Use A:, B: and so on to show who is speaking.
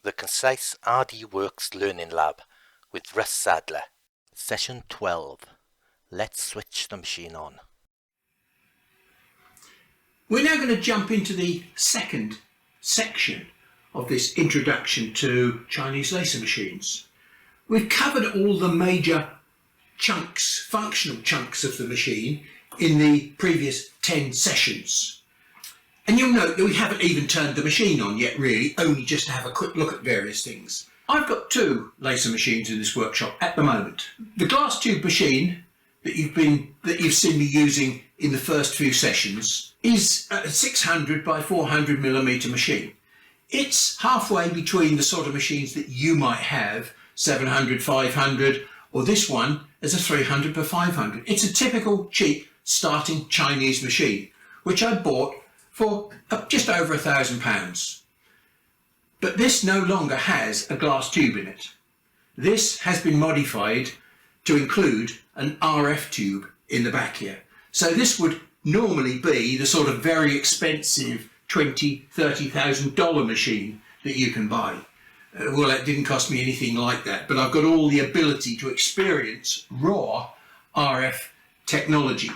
A: the Concise RDWorks Learning Lab with Russ Sadler. Session 12. Let's switch the machine on.
B: We're now going to jump into the second section of this introduction to Chinese laser machines. We've covered all the major chunks, functional chunks of the machine in the previous 10 sessions. And you'll note that we haven't even turned the machine on yet really, only just to have a quick look at various things. I've got two laser machines in this workshop at the moment. The glass tube machine that you've seen me using in the first few sessions is a 600 by 400 millimeter machine. It's halfway between the sort of machines that you might have, 700, 500, or this one is a 300 by 500. It's a typical cheap starting Chinese machine, which I bought for just over £1,000. But this no longer has a glass tube in it. This has been modified to include an RF tube in the back here. So this would normally be the sort of very expensive $20,000, $30,000 machine that you can buy. Well, it didn't cost me anything like that, but I've got all the ability to experience raw RF technology.